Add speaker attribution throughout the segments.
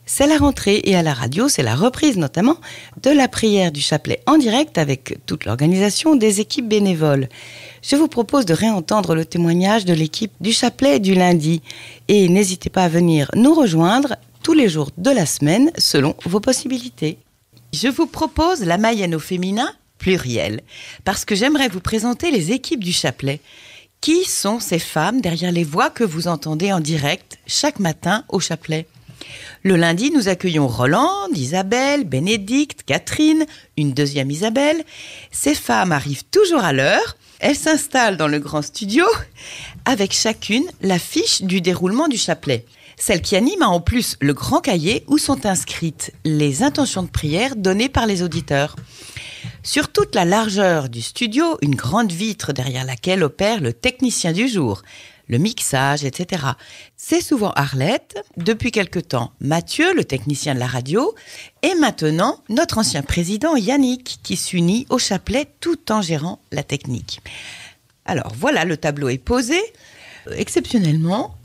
Speaker 1: C'est la rentrée et à la radio, c'est la reprise notamment de la prière du chapelet en direct avec toute l'organisation des équipes bénévoles. Je vous propose de réentendre le témoignage de l'équipe du chapelet du lundi. Et n'hésitez pas à venir nous rejoindre tous les jours de la semaine selon vos possibilités. Je vous propose la Mayenne au féminin pluriel parce que j'aimerais vous présenter les équipes du chapelet. Qui sont ces femmes derrière les voix que vous entendez en direct chaque matin au chapelet ? Le lundi, nous accueillons Rolande, Isabelle, Bénédicte, Catherine, une deuxième Isabelle. Ces femmes arrivent toujours à l'heure. Elles s'installent dans le grand studio avec chacune la fiche du déroulement du chapelet. Celle qui anime a en plus le grand cahier où sont inscrites les intentions de prière données par les auditeurs. Sur toute la largeur du studio, une grande vitre derrière laquelle opère le technicien du jour, le mixage, etc. C'est souvent Arlette, depuis quelque temps Mathieu, le technicien de la radio, et maintenant notre ancien président Yannick qui s'unit au chapelet tout en gérant la technique. Alors voilà, le tableau est posé. Exceptionnellement,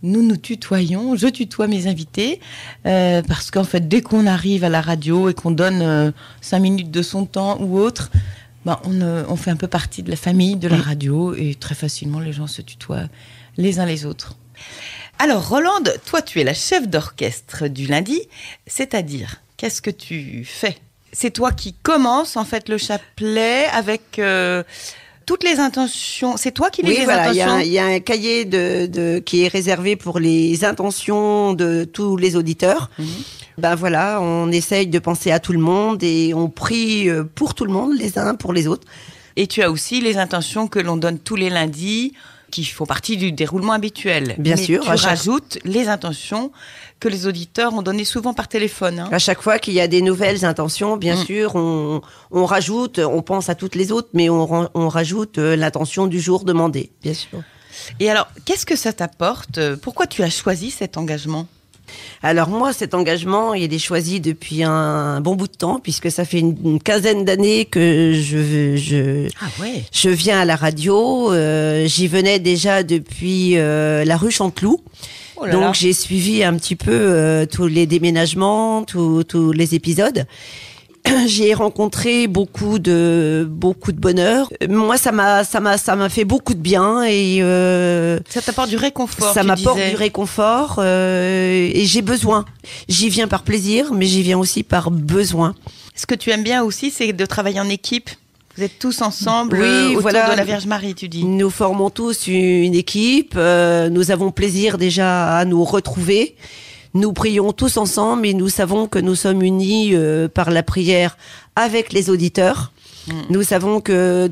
Speaker 1: nous nous tutoyons, je tutoie mes invités, parce qu'en fait, dès qu'on arrive à la radio et qu'on donne 5 minutes de son temps ou autre, on fait un peu partie de la famille de la radio et très facilement, les gens se tutoient les uns les autres. Alors, Rolande, toi, tu es la chef d'orchestre du lundi, c'est-à-dire, qu'est-ce que tu fais ? C'est toi qui commences, en fait, le chapelet avec... toutes les intentions, c'est toi qui lis les intentions ?
Speaker 2: Il y a un cahier qui est réservé pour les intentions de tous les auditeurs. On essaye de penser à tout le monde et on prie pour tout le monde, les uns pour les autres.
Speaker 1: Et tu as aussi les intentions que l'on donne tous les lundis, qui font partie du déroulement habituel.
Speaker 2: Bien sûr.
Speaker 1: Tu rajoutes les intentions que les auditeurs ont données souvent par téléphone.
Speaker 2: À chaque fois qu'il y a des nouvelles intentions, bien sûr, on rajoute, on pense à toutes les autres, mais on rajoute l'intention du jour demandée, bien sûr.
Speaker 1: Et alors, qu'est-ce que ça t'apporte ? Pourquoi tu as choisi cet engagement ?
Speaker 2: Alors moi, cet engagement, il est choisi depuis un bon bout de temps, puisque ça fait une quinzaine d'années que je viens à la radio. J'y venais déjà depuis la rue Chanteloup. Donc j'ai suivi un petit peu tous les déménagements, tous les épisodes. J'ai rencontré beaucoup de bonheur. Moi, ça m'a fait beaucoup de bien et
Speaker 1: ça t'apporte du réconfort.
Speaker 2: Ça m'apporte du réconfort et j'ai besoin. J'y viens par plaisir, mais j'y viens aussi par besoin.
Speaker 1: Ce que tu aimes bien aussi, c'est de travailler en équipe. Vous êtes tous ensemble autour de la Vierge Marie, tu dis.
Speaker 2: Nous formons tous une équipe. Nous avons plaisir déjà à nous retrouver. Nous prions tous ensemble et nous savons que nous sommes unis par la prière avec les auditeurs. Nous savons que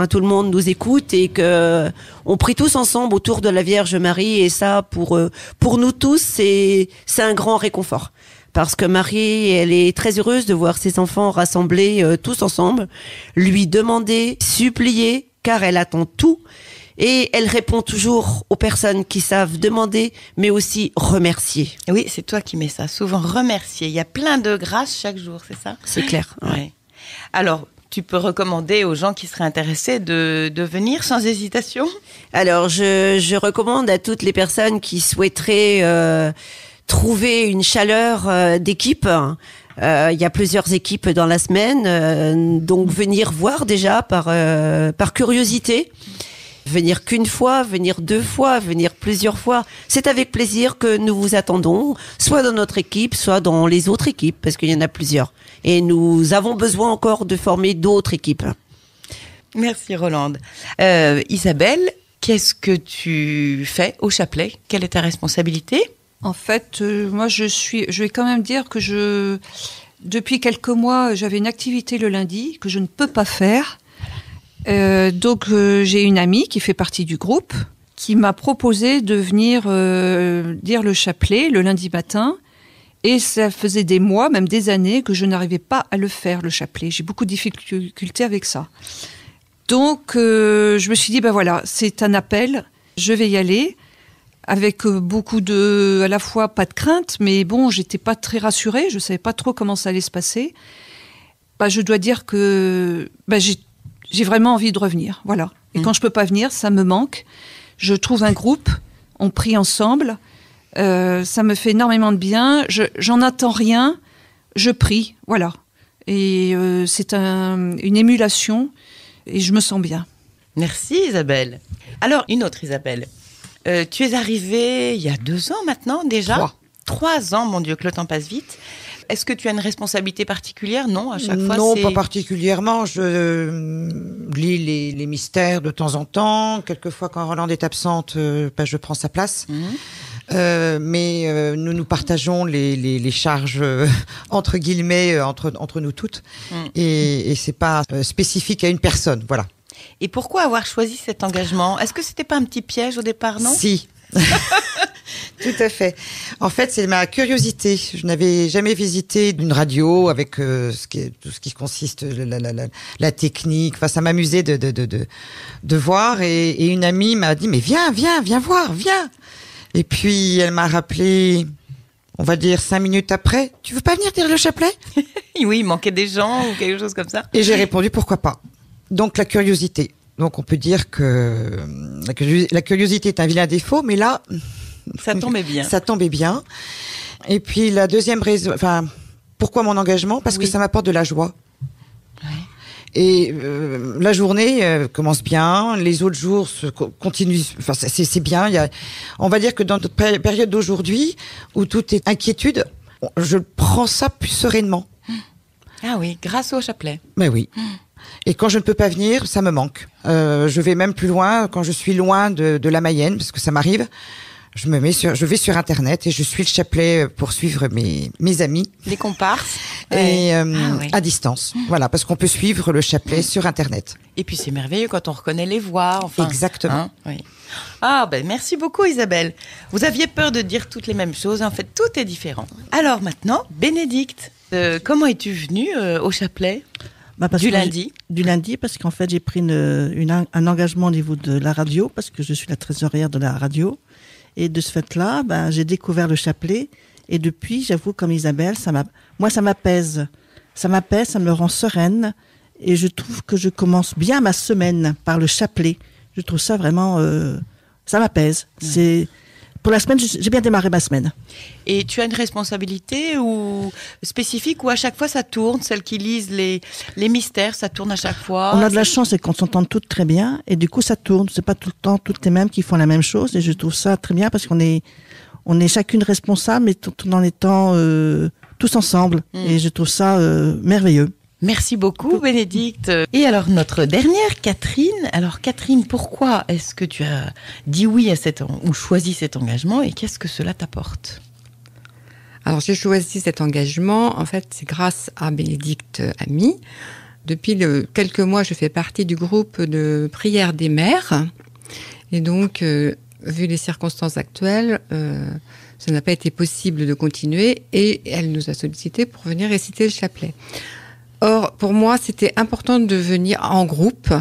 Speaker 2: tout le monde nous écoute et que on prie tous ensemble autour de la Vierge Marie et ça pour nous tous c'est un grand réconfort. Parce que Marie, elle est très heureuse de voir ses enfants rassemblés tous ensemble, lui demander, supplier, car elle attend tout. Et elle répond toujours aux personnes qui savent demander, mais aussi remercier.
Speaker 1: Oui, c'est toi qui mets ça. Souvent remercier. Il y a plein de grâces chaque jour, c'est ça ?
Speaker 2: C'est clair.
Speaker 1: Ouais. Alors, tu peux recommander aux gens qui seraient intéressés de venir sans hésitation ?
Speaker 2: Alors, je recommande à toutes les personnes qui souhaiteraient trouver une chaleur d'équipe. Il y a plusieurs équipes dans la semaine, donc venir voir déjà par curiosité. Venir qu'une fois, venir 2 fois, venir plusieurs fois. C'est avec plaisir que nous vous attendons, soit dans notre équipe, soit dans les autres équipes, parce qu'il y en a plusieurs. Et nous avons besoin encore de former d'autres équipes.
Speaker 1: Merci Rolande. Isabelle, qu'est-ce que tu fais au chapelet ? Quelle est ta responsabilité ?
Speaker 3: En fait, moi je vais quand même dire que depuis quelques mois, j'avais une activité le lundi que je ne peux pas faire. Donc j'ai une amie qui fait partie du groupe qui m'a proposé de venir dire le chapelet le lundi matin et ça faisait des mois, même des années que je n'arrivais pas à le faire le chapelet. J'ai beaucoup de difficultés avec ça. Donc je me suis dit c'est un appel, je vais y aller avec beaucoup à la fois pas de crainte, mais bon, j'étais pas très rassurée, je savais pas trop comment ça allait se passer. Je dois dire que j'ai vraiment envie de revenir, voilà. Et quand je peux pas venir, ça me manque. Je trouve un groupe, on prie ensemble. Ça me fait énormément de bien. J'en attends rien. Je prie, voilà. Et c'est une émulation et je me sens bien.
Speaker 1: Merci Isabelle. Alors, une autre Isabelle. Tu es arrivée il y a 2 ans maintenant déjà. 3 ans, mon Dieu, que le temps passe vite. Est-ce que tu as une responsabilité particulière? Non, à chaque fois,
Speaker 4: non, pas particulièrement. Je lis les mystères de temps en temps. Quelquefois, quand Rolande est absente, je prends sa place. Mais nous partageons les charges entre guillemets entre nous toutes. Et c'est pas spécifique à une personne. Voilà.
Speaker 1: Et pourquoi avoir choisi cet engagement? Est-ce que c'était pas un petit piège au départ, non?
Speaker 4: Si. Tout à fait. En fait, c'est ma curiosité. Je n'avais jamais visité une radio avec tout ce qui consiste la technique. Enfin, ça m'amusait de voir. Et une amie m'a dit, mais viens voir, viens. Et puis, elle m'a rappelé, on va dire 5 minutes après, tu veux pas venir dire le chapelet?
Speaker 1: Oui, il manquait des gens ou quelque chose comme ça.
Speaker 4: Et j'ai répondu, pourquoi pas? Donc, la curiosité. Donc, on peut dire que la curiosité est un vilain défaut, mais là...
Speaker 1: Ça tombait bien.
Speaker 4: Ça tombait bien. Et puis, la deuxième raison... Enfin, pourquoi mon engagement? Parce que ça m'apporte de la joie.
Speaker 1: Ouais.
Speaker 4: Et la journée commence bien, les autres jours continuent. Enfin, c'est bien. On va dire que dans notre période d'aujourd'hui, où tout est inquiétude, je prends ça plus sereinement.
Speaker 1: Ah oui, grâce au chapelet.
Speaker 4: Mais oui. Et quand je ne peux pas venir, ça me manque. Je vais même plus loin quand je suis loin de la Mayenne, parce que ça m'arrive. Je vais sur Internet et je suis le chapelet pour suivre mes amis.
Speaker 1: Les comparses.
Speaker 4: Et à distance. Voilà, parce qu'on peut suivre le chapelet sur Internet.
Speaker 1: Et puis c'est merveilleux quand on reconnaît les voix. Enfin,
Speaker 4: exactement.
Speaker 1: Hein, oui. Ah ben merci beaucoup Isabelle. Vous aviez peur de dire toutes les mêmes choses. En fait, tout est différent. Alors maintenant, Bénédicte, comment es-tu venue au chapelet? Du lundi,
Speaker 5: parce qu'en fait j'ai pris un engagement au niveau de la radio, parce que je suis la trésorière de la radio. Et de ce fait-là, j'ai découvert le chapelet. Et depuis, j'avoue, comme Isabelle, ça m'apaise. Ça m'apaise, ça me rend sereine. Et je trouve que je commence bien ma semaine par le chapelet. Je trouve ça vraiment... ça m'apaise. Ouais. Pour la semaine, j'ai bien démarré ma semaine.
Speaker 1: Et tu as une responsabilité ou spécifique ou à chaque fois ça tourne? Celles qui lisent les mystères, ça tourne à chaque fois?
Speaker 5: On a de la chance, c'est qu'on s'entend toutes très bien. Et du coup, ça tourne. C'est pas tout le temps toutes les mêmes qui font la même chose. Et je trouve ça très bien parce qu'on est chacune responsable, mais tout en étant tous ensemble. Et je trouve ça merveilleux.
Speaker 1: Merci beaucoup Bénédicte. Et alors notre dernière Catherine. Alors Catherine, pourquoi est-ce que tu as dit oui à ou choisi cet engagement et qu'est-ce que cela t'apporte?
Speaker 6: Alors j'ai choisi cet engagement, en fait c'est grâce à Bénédicte Ami. Depuis quelques mois je fais partie du groupe de prière des mères. Et donc vu les circonstances actuelles, ça n'a pas été possible de continuer et elle nous a sollicité pour venir réciter le chapelet. Or, pour moi, c'était important de venir en groupe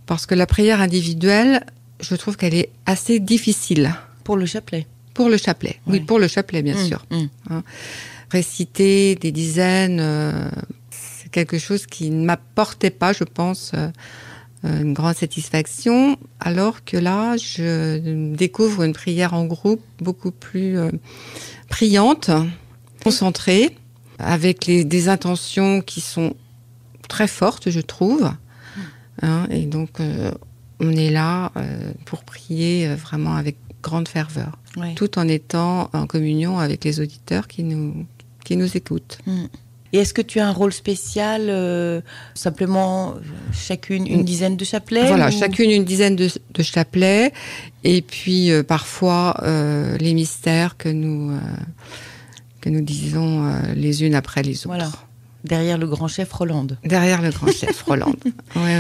Speaker 6: parce que la prière individuelle, je trouve qu'elle est assez difficile.
Speaker 1: Pour le chapelet?
Speaker 6: Pour le chapelet, oui, pour le chapelet, bien sûr. Hein. Réciter des dizaines, c'est quelque chose qui ne m'apportait pas, je pense, une grande satisfaction, alors que là, je découvre une prière en groupe beaucoup plus priante, concentrée, avec des intentions qui sont très fortes, je trouve. Hein, et donc, on est là pour prier vraiment avec grande ferveur, tout en étant en communion avec les auditeurs qui nous écoutent.
Speaker 1: Et est-ce que tu as un rôle spécial, simplement chacune une dizaine de chapelets?
Speaker 6: Voilà, chacune une dizaine de chapelets, et puis parfois les mystères que nous disons les unes après les autres.
Speaker 1: Voilà. Derrière le grand chef Rolande.
Speaker 6: Derrière le grand chef Rolande. Oui.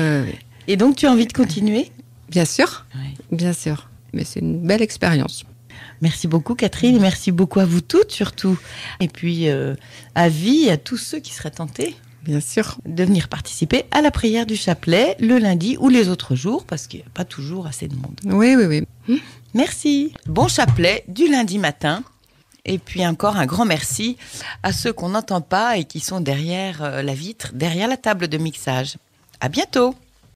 Speaker 1: Et donc, tu as envie de continuer?
Speaker 6: Bien sûr. Bien sûr. Mais c'est une belle expérience.
Speaker 1: Merci beaucoup, Catherine. Merci beaucoup à vous toutes, surtout. Et puis, avis à tous ceux qui seraient tentés.
Speaker 6: Bien sûr.
Speaker 1: De venir participer à la prière du chapelet le lundi ou les autres jours, parce qu'il n'y a pas toujours assez de monde.
Speaker 6: Oui.
Speaker 1: Merci. Bon chapelet du lundi matin. Et puis encore un grand merci à ceux qu'on n'entend pas et qui sont derrière la vitre, derrière la table de mixage. À bientôt!